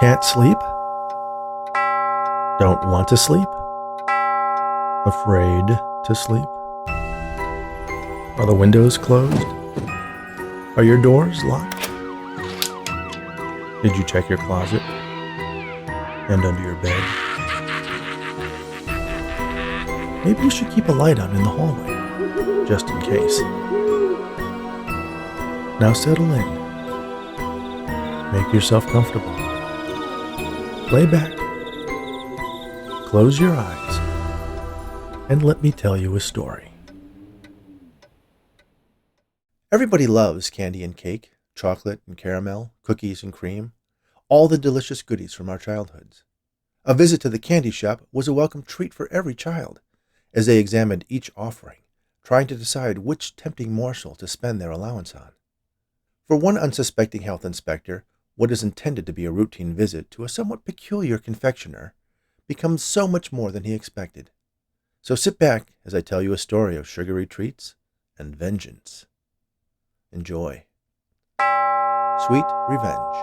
Can't sleep? Don't want to sleep? Afraid to sleep? Are the windows closed? Are your doors locked? Did you check your closet and under your bed? Maybe you should keep a light on in the hallway, just in case. Now settle in. Make yourself comfortable. Lay back. Close your eyes. And let me tell you a story. Everybody loves candy and cake, chocolate and caramel, cookies and cream, all the delicious goodies from our childhoods. A visit to the candy shop was a welcome treat for every child, as they examined each offering, trying to decide which tempting morsel to spend their allowance on. For one unsuspecting health inspector, what is intended to be a routine visit to a somewhat peculiar confectioner becomes so much more than he expected. So sit back as I tell you a story of sugary treats and vengeance. Enjoy. Sweet Revenge.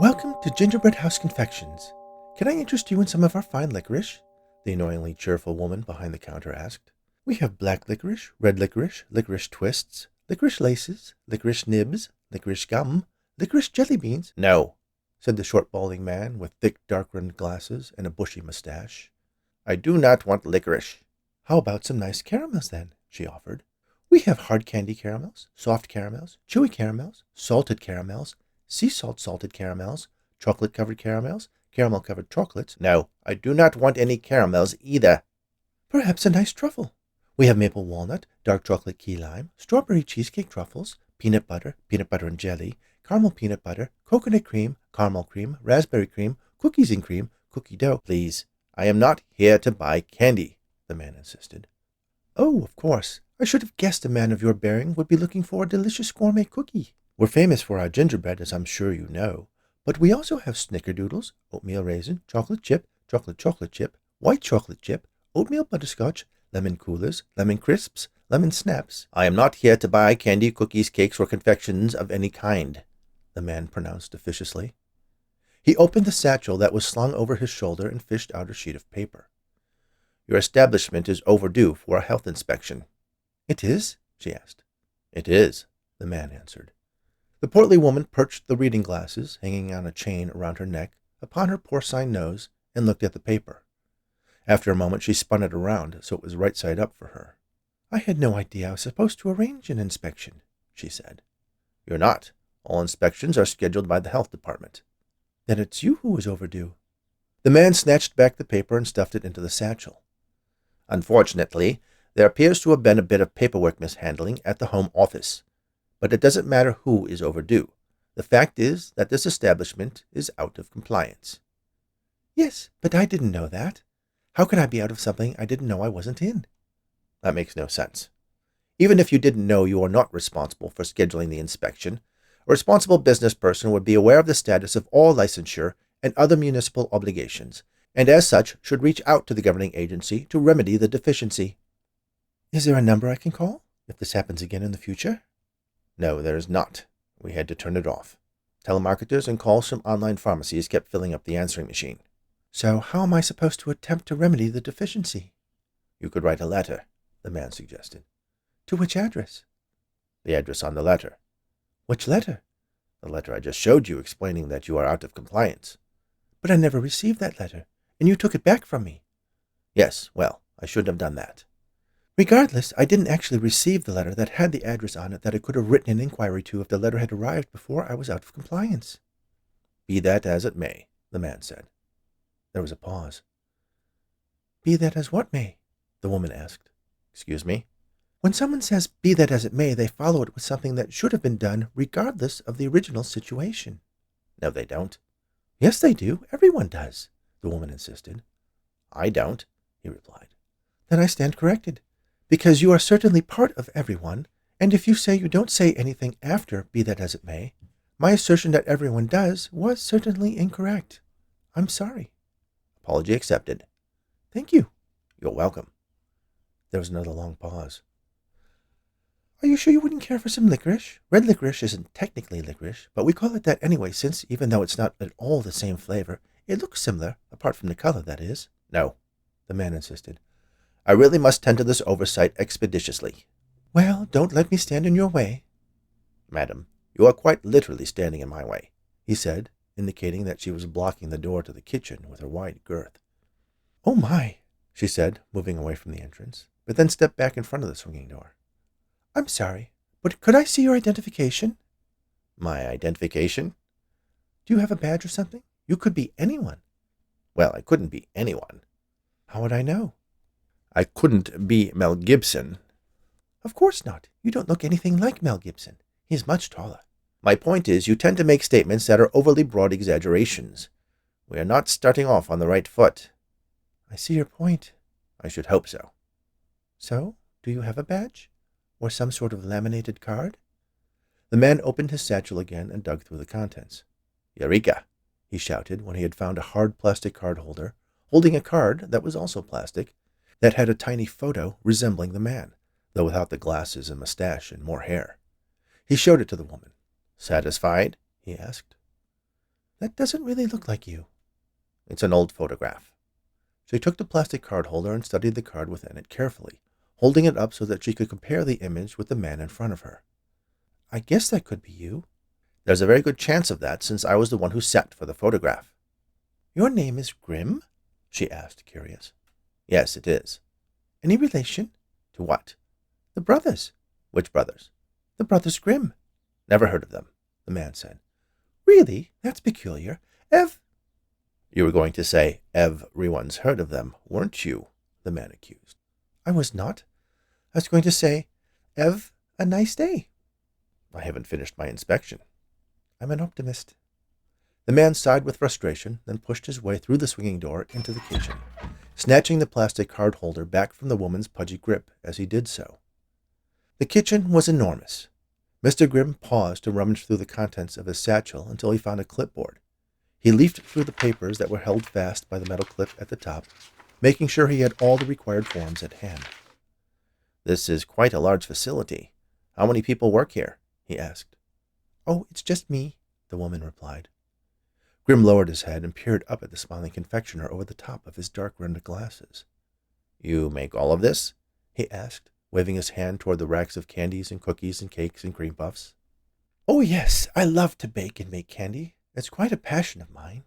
Welcome to Gingerbread House Confections. Can I interest you in some of our fine licorice? The annoyingly cheerful woman behind the counter asked. We have black licorice, red licorice, licorice twists, licorice laces, licorice nibs, licorice gum, licorice jelly beans. No, said the short balding man with thick dark-rimmed glasses and a bushy mustache. I do not want licorice. How about some nice caramels then? She offered. We have hard candy caramels, soft caramels, chewy caramels, salted caramels, sea salt salted caramels, chocolate-covered caramels, caramel-covered chocolates. No, I do not want any caramels either. Perhaps a nice truffle. We have maple walnut, dark chocolate key lime, strawberry cheesecake truffles, peanut butter and jelly, caramel peanut butter, coconut cream, caramel cream, raspberry cream, cookies and cream, cookie dough. Please, I am not here to buy candy, the man insisted. Oh, of course. I should have guessed a man of your bearing would be looking for a delicious gourmet cookie. We're famous for our gingerbread, as I'm sure you know, but we also have snickerdoodles, oatmeal raisin, chocolate chip, white chocolate chip, oatmeal butterscotch, lemon coolers, lemon crisps, lemon snaps. I am not here to buy candy, cookies, cakes, or confections of any kind, the man pronounced officiously. He opened the satchel that was slung over his shoulder and fished out a sheet of paper. Your establishment is overdue for a health inspection. It is? She asked. It is, the man answered. The portly woman perched the reading glasses, hanging on a chain around her neck, upon her porcine nose, and looked at the paper. After a moment she spun it around so it was right side up for her. I had no idea I was supposed to arrange an inspection, she said. You're not. All inspections are scheduled by the health department. Then it's you who is overdue. The man snatched back the paper and stuffed it into the satchel. Unfortunately, there appears to have been a bit of paperwork mishandling at the home office. But it doesn't matter who is overdue. The fact is that this establishment is out of compliance. Yes, but I didn't know that. How can I be out of something I didn't know I wasn't in? That makes no sense. Even if you didn't know you are not responsible for scheduling the inspection, a responsible business person would be aware of the status of all licensure and other municipal obligations, and as such should reach out to the governing agency to remedy the deficiency. Is there a number I can call if this happens again in the future? No, there is not. We had to turn it off. Telemarketers and calls from online pharmacies kept filling up the answering machine. So how am I supposed to attempt to remedy the deficiency? You could write a letter, the man suggested. To which address? The address on the letter. Which letter? The letter I just showed you explaining that you are out of compliance. But I never received that letter, and you took it back from me. Yes, well, I shouldn't have done that. Regardless, I didn't actually receive the letter that had the address on it that I could have written an inquiry to if the letter had arrived before I was out of compliance. Be that as it may, the man said. There was a pause. Be that as what may? The woman asked. Excuse me? When someone says be that as it may, they follow it with something that should have been done regardless of the original situation. No, they don't. Yes, they do. Everyone does, the woman insisted. I don't, he replied. Then I stand corrected, because you are certainly part of everyone, and if you say you don't say anything after be that as it may, my assertion that everyone does was certainly incorrect. I'm sorry. Apology accepted. Thank you. You're welcome. There was another long pause. Are you sure you wouldn't care for some licorice? Red licorice isn't technically licorice, but we call it that anyway since, even though it's not at all the same flavor, it looks similar, apart from the color, that is. No, the man insisted. I really must tend to this oversight expeditiously. Well, don't let me stand in your way. Madam, you are quite literally standing in my way, he said, indicating that she was blocking the door to the kitchen with her wide girth. Oh my, she said, moving away from the entrance, but then stepped back in front of the swinging door. I'm sorry, but could I see your identification? My identification? Do you have a badge or something? You could be anyone. Well, I couldn't be anyone. How would I know? I couldn't be Mel Gibson. Of course not. You don't look anything like Mel Gibson. He is much taller. My point is, you tend to make statements that are overly broad exaggerations. We are not starting off on the right foot. I see your point. I should hope so. So, do you have a badge? Or some sort of laminated card? The man opened his satchel again and dug through the contents. Eureka! He shouted when he had found a hard plastic card holder, holding a card that was also plastic, that had a tiny photo resembling the man, though without the glasses and mustache and more hair. He showed it to the woman. Satisfied? He asked. That doesn't really look like you. It's an old photograph. She took the plastic card holder and studied the card within it carefully, holding it up so that she could compare the image with the man in front of her. I guess that could be you. There's a very good chance of that, since I was the one who sat for the photograph. Your name is Grimm? She asked, curious. Yes, it is. Any relation? To what? The brothers. Which brothers? The brothers Grimm. Never heard of them, the man said. Really? That's peculiar. You were going to say, everyone's heard of them, weren't you? The man accused. I was not. I was going to say, a nice day. I haven't finished my inspection. I'm an optimist. The man sighed with frustration, then pushed his way through the swinging door into the kitchen, snatching the plastic card holder back from the woman's pudgy grip as he did so. The kitchen was enormous. Mr. Grimm paused to rummage through the contents of his satchel until he found a clipboard. He leafed through the papers that were held fast by the metal clip at the top, making sure he had all the required forms at hand. This is quite a large facility. How many people work here? He asked. Oh, it's just me, the woman replied. Grimm lowered his head and peered up at the smiling confectioner over the top of his dark-rimmed glasses. You make all of this? He asked, waving his hand toward the racks of candies and cookies and cakes and cream puffs. Oh, yes, I love to bake and make candy. It's quite a passion of mine.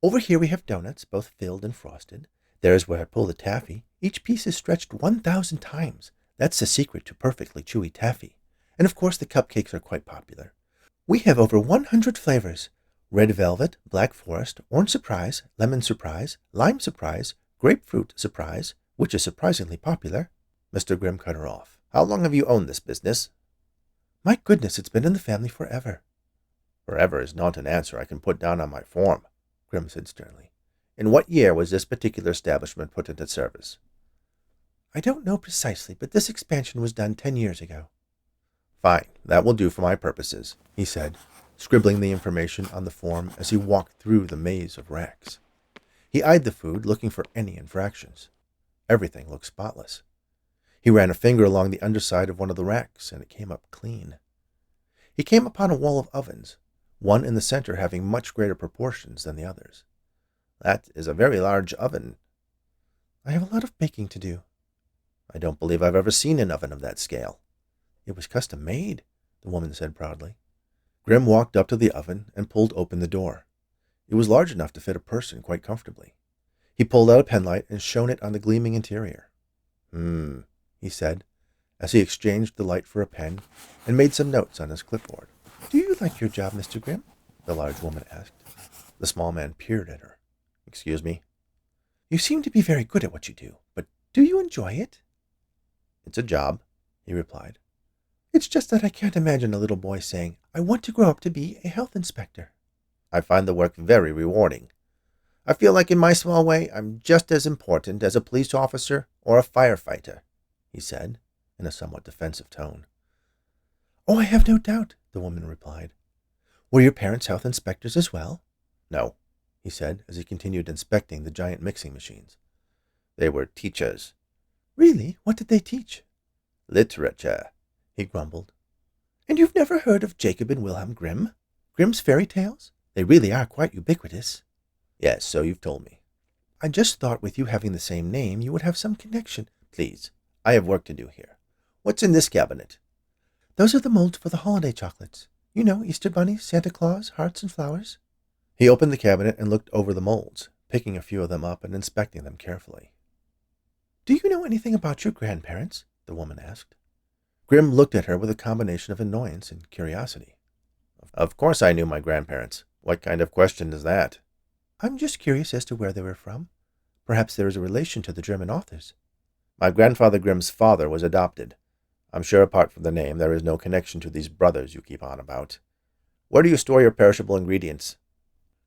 Over here we have donuts, both filled and frosted. There is where I pull the taffy. Each piece is stretched 1,000 times. That's the secret to perfectly chewy taffy. And of course the cupcakes are quite popular. We have over 100 flavors. Red velvet, black forest, orange surprise, lemon surprise, lime surprise, grapefruit surprise, which is surprisingly popular. Mr. Grimm cut her off. How long have you owned this business? My goodness, it's been in the family forever. Forever is not an answer I can put down on my form, Grimm said sternly. In what year was this particular establishment put into service? I don't know precisely, but this expansion was done 10 years ago. Fine, that will do for my purposes, he said, scribbling the information on the form as he walked through the maze of racks. He eyed the food, looking for any infractions. Everything looked spotless. He ran a finger along the underside of one of the racks, and it came up clean. He came upon a wall of ovens, one in the center having much greater proportions than the others. That is a very large oven. I have a lot of baking to do. I don't believe I've ever seen an oven of that scale. It was custom made, the woman said proudly. Grimm walked up to the oven and pulled open the door. It was large enough to fit a person quite comfortably. He pulled out a penlight and shone it on the gleaming interior. He said, as he exchanged the light for a pen and made some notes on his clipboard. Do you like your job, Mr. Grimm? The large woman asked. The small man peered at her. Excuse me? You seem to be very good at what you do, but do you enjoy it? It's a job, he replied. It's just that I can't imagine a little boy saying, I want to grow up to be a health inspector. I find the work very rewarding. I feel like in my small way I'm just as important as a police officer or a firefighter, he said, in a somewhat defensive tone. Oh, I have no doubt, the woman replied. Were your parents health inspectors as well? No, he said, as he continued inspecting the giant mixing machines. They were teachers. Really? What did they teach? Literature. he grumbled. And you've never heard of Jacob and Wilhelm Grimm? Grimm's fairy tales? They really are quite ubiquitous. Yes, so you've told me. I just thought with you having the same name, you would have some connection. Please, I have work to do here. What's in this cabinet? Those are the molds for the holiday chocolates. You know, Easter bunnies, Santa Claus, hearts, and flowers. He opened the cabinet and looked over the molds, picking a few of them up and inspecting them carefully. Do you know anything about your grandparents? The woman asked. Grimm looked at her with a combination of annoyance and curiosity. Of course I knew my grandparents. What kind of question is that? I'm just curious as to where they were from. Perhaps there is a relation to the German authors. My grandfather Grimm's father was adopted. I'm sure apart from the name there is no connection to these brothers you keep on about. Where do you store your perishable ingredients?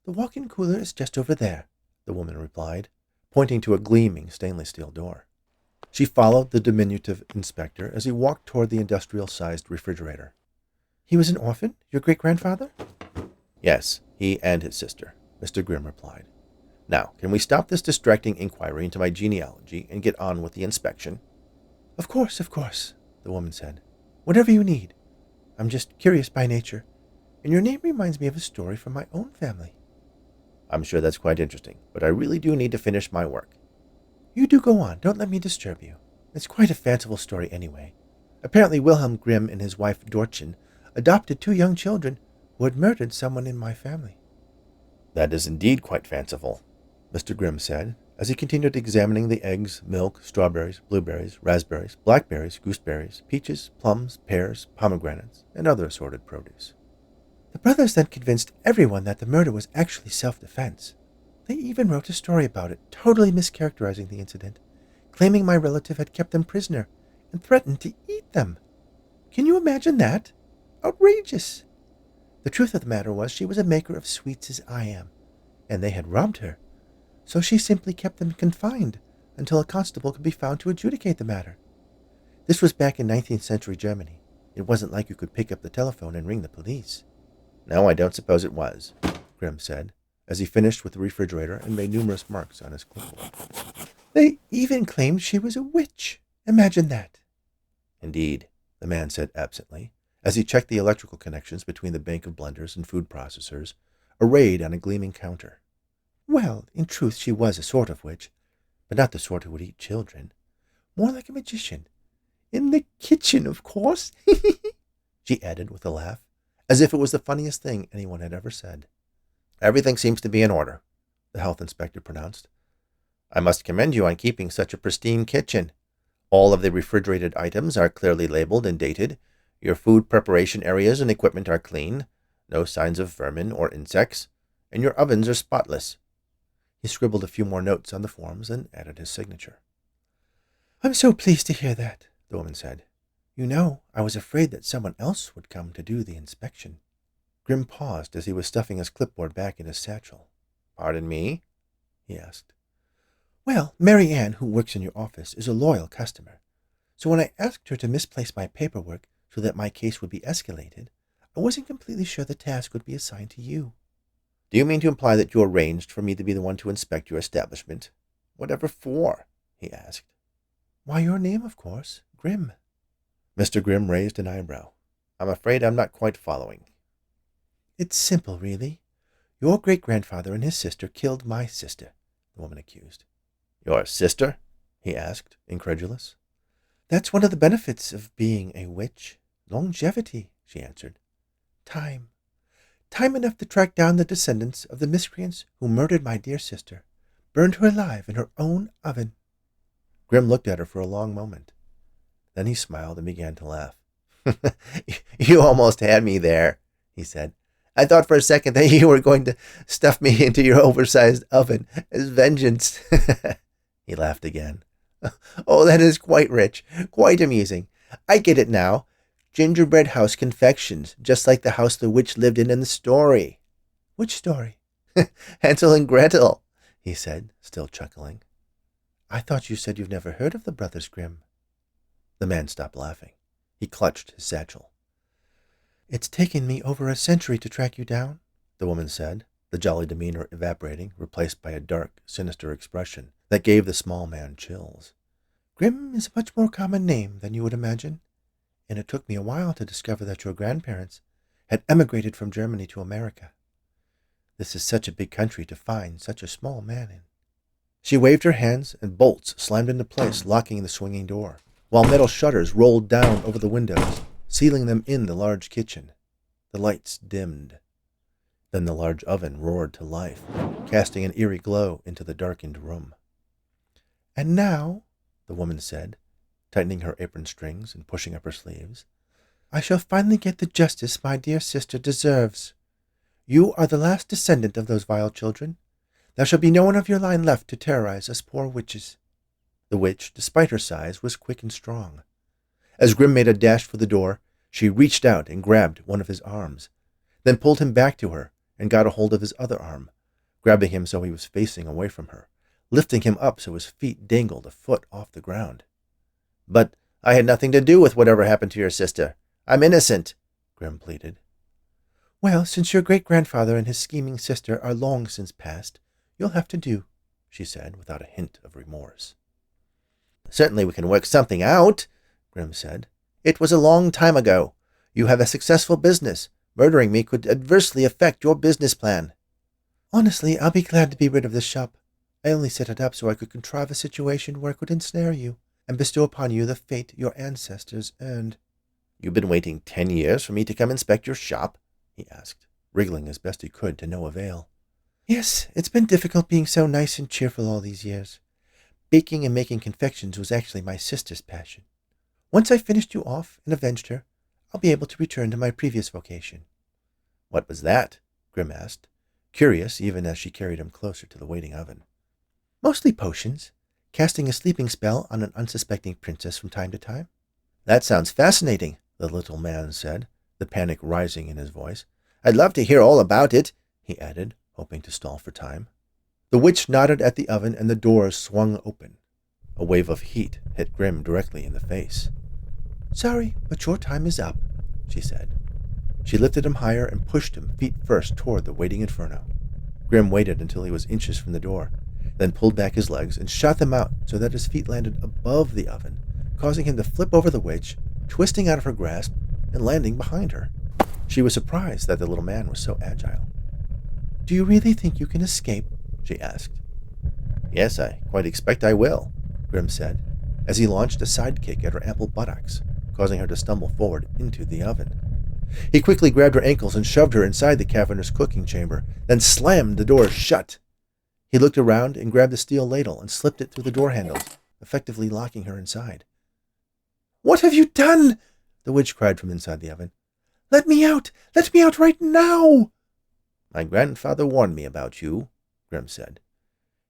The walk-in cooler is just over there, the woman replied, pointing to a gleaming stainless steel door. She followed the diminutive inspector as he walked toward the industrial-sized refrigerator. He was an orphan, your great-grandfather? Yes, he and his sister, Mr. Grimm replied. Now, can we stop this distracting inquiry into my genealogy and get on with the inspection? Of course, the woman said. Whatever you need. I'm just curious by nature, and your name reminds me of a story from my own family. I'm sure that's quite interesting, but I really do need to finish my work. You do go on. Don't let me disturb you. It's quite a fanciful story anyway. Apparently Wilhelm Grimm and his wife Dortchen adopted 2 young children who had murdered someone in my family. That is indeed quite fanciful, Mr. Grimm said, as he continued examining the eggs, milk, strawberries, blueberries, raspberries, blackberries, gooseberries, peaches, plums, pears, pomegranates, and other assorted produce. The brothers then convinced everyone that the murder was actually self-defense. They even wrote a story about it, totally mischaracterizing the incident, claiming my relative had kept them prisoner and threatened to eat them. Can you imagine that? Outrageous! The truth of the matter was she was a maker of sweets as I am, and they had robbed her. So she simply kept them confined until a constable could be found to adjudicate the matter. This was back in 19th century Germany. It wasn't like you could pick up the telephone and ring the police. No, I don't suppose it was, Grimm said, as he finished with the refrigerator and made numerous marks on his clipboard. They even claimed she was a witch. Imagine that. Indeed, the man said absently, as he checked the electrical connections between the bank of blenders and food processors, arrayed on a gleaming counter. Well, in truth she was a sort of witch, but not the sort who would eat children. More like a magician. In the kitchen, of course, she added with a laugh, as if it was the funniest thing anyone had ever said. Everything seems to be in order, the health inspector pronounced. I must commend you on keeping such a pristine kitchen. All of the refrigerated items are clearly labeled and dated. Your food preparation areas and equipment are clean, no signs of vermin or insects, and your ovens are spotless. He scribbled a few more notes on the forms and added his signature. I'm so pleased to hear that, the woman said. You know, I was afraid that someone else would come to do the inspection. Grimm paused as he was stuffing his clipboard back in his satchel. Pardon me? He asked. Well, Mary Ann, who works in your office, is a loyal customer. So when I asked her to misplace my paperwork so that my case would be escalated, I wasn't completely sure the task would be assigned to you. Do you mean to imply that you arranged for me to be the one to inspect your establishment? Whatever for? He asked. Why, your name, of course, Grimm. Mr. Grimm raised an eyebrow. I'm afraid I'm not quite following. It's simple, really. Your great-grandfather and his sister killed my sister, the woman accused. Your sister? He asked, incredulous. That's one of the benefits of being a witch. Longevity, she answered. Time. Time enough to track down the descendants of the miscreants who murdered my dear sister, burned her alive in her own oven. Grimm looked at her for a long moment. Then he smiled and began to laugh. You almost had me there, he said. I thought for a second that you were going to stuff me into your oversized oven as vengeance. He laughed again. Oh, that is quite rich, quite amusing. I get it now. Gingerbread house confections, just like the house the witch lived in the story. Which story? Hansel and Gretel, he said, still chuckling. I thought you said you've never heard of the Brothers Grimm. The man stopped laughing. He clutched his satchel. It's taken me over a century to track you down, the woman said, the jolly demeanor evaporating, replaced by a dark, sinister expression that gave the small man chills. Grimm is a much more common name than you would imagine. and it took me a while to discover that your grandparents had emigrated from Germany to America. This is such a big country to find such a small man in." She waved her hands, and bolts slammed into place, locking the swinging door, while metal shutters rolled down over the windows, sealing them in the large kitchen. The lights dimmed. Then the large oven roared to life, casting an eerie glow into the darkened room. "And now," the woman said, tightening her apron strings and pushing up her sleeves, "I shall finally get the justice my dear sister deserves. You are the last descendant of those vile children. There shall be no one of your line left to terrorize us poor witches." The witch, despite her size, was quick and strong. As Grim made a dash for the door, she reached out and grabbed one of his arms, then pulled him back to her and got a hold of his other arm, grabbing him so he was facing away from her, lifting him up so his feet dangled a foot off the ground. "But I had nothing to do with whatever happened to your sister. I'm innocent," Grim pleaded. "Well, since your great-grandfather and his scheming sister are long since passed, you'll have to do," she said, without a hint of remorse. "Certainly we can work something out," Grim said. "It was a long time ago. You have a successful business. Murdering me could adversely affect your business plan." "Honestly, I'll be glad to be rid of this shop. I only set it up so I could contrive a situation where it could ensnare you and bestow upon you the fate your ancestors earned." "You've been waiting 10 years for me to come inspect your shop?" he asked, wriggling as best he could to no avail. "Yes, it's been difficult being so nice and cheerful all these years. Baking and making confections was actually my sister's passion. Once I finished you off and avenged her, I'll be able to return to my previous vocation." "What was that?" Grim asked, curious even as she carried him closer to the waiting oven. "Mostly potions, casting a sleeping spell on an unsuspecting princess from time to time." "That sounds fascinating," the little man said, the panic rising in his voice. "I'd love to hear all about it," he added, hoping to stall for time. The witch nodded at the oven, and the door swung open. A wave of heat hit Grim directly in the face. "Sorry, but your time is up," she said. She lifted him higher and pushed him feet first toward the waiting inferno. Grim waited until he was inches from the door, then pulled back his legs and shot them out so that his feet landed above the oven, causing him to flip over the witch, twisting out of her grasp and landing behind her. She was surprised that the little man was so agile. "Do you really think you can escape?" she asked. "Yes, I quite expect I will," Grim said, as he launched a sidekick at her ample buttocks, causing her to stumble forward into the oven. He quickly grabbed her ankles and shoved her inside the cavernous cooking chamber, then slammed the door shut. He looked around and grabbed the steel ladle and slipped it through the door handles, effectively locking her inside. "What have you done?" the witch cried from inside the oven. "Let me out! Let me out right now!" "My grandfather warned me about you," Grim said.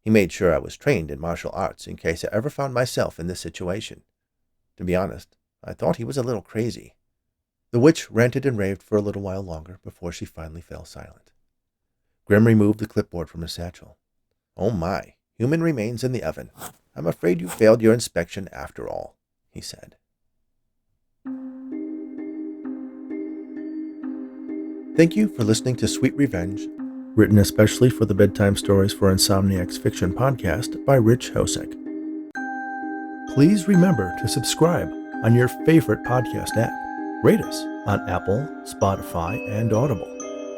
"He made sure I was trained in martial arts in case I ever found myself in this situation. To be honest, I thought he was a little crazy." The witch ranted and raved for a little while longer before she finally fell silent. Grim removed the clipboard from his satchel. "Oh my, human remains in the oven. I'm afraid you failed your inspection after all," he said. Thank you for listening to Sweet Revenge, written especially for the Bedtime Stories for Insomniacs Fiction podcast by Rich Hosek. Please remember to subscribe on your favorite podcast app. Rate us on Apple, Spotify, and Audible.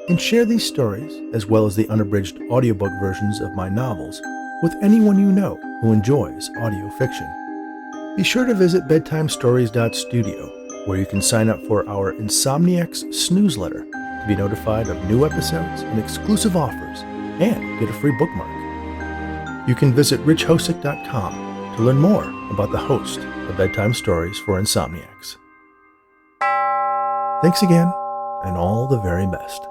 And share these stories, as well as the unabridged audiobook versions of my novels, with anyone you know who enjoys audio fiction. Be sure to visit bedtimestories.studio, where you can sign up for our Insomniacs Snoozeletter to be notified of new episodes and exclusive offers, and get a free bookmark. You can visit richhosek.com to learn more about the host of Bedtime Stories for Insomniacs. Thanks again, and all the very best.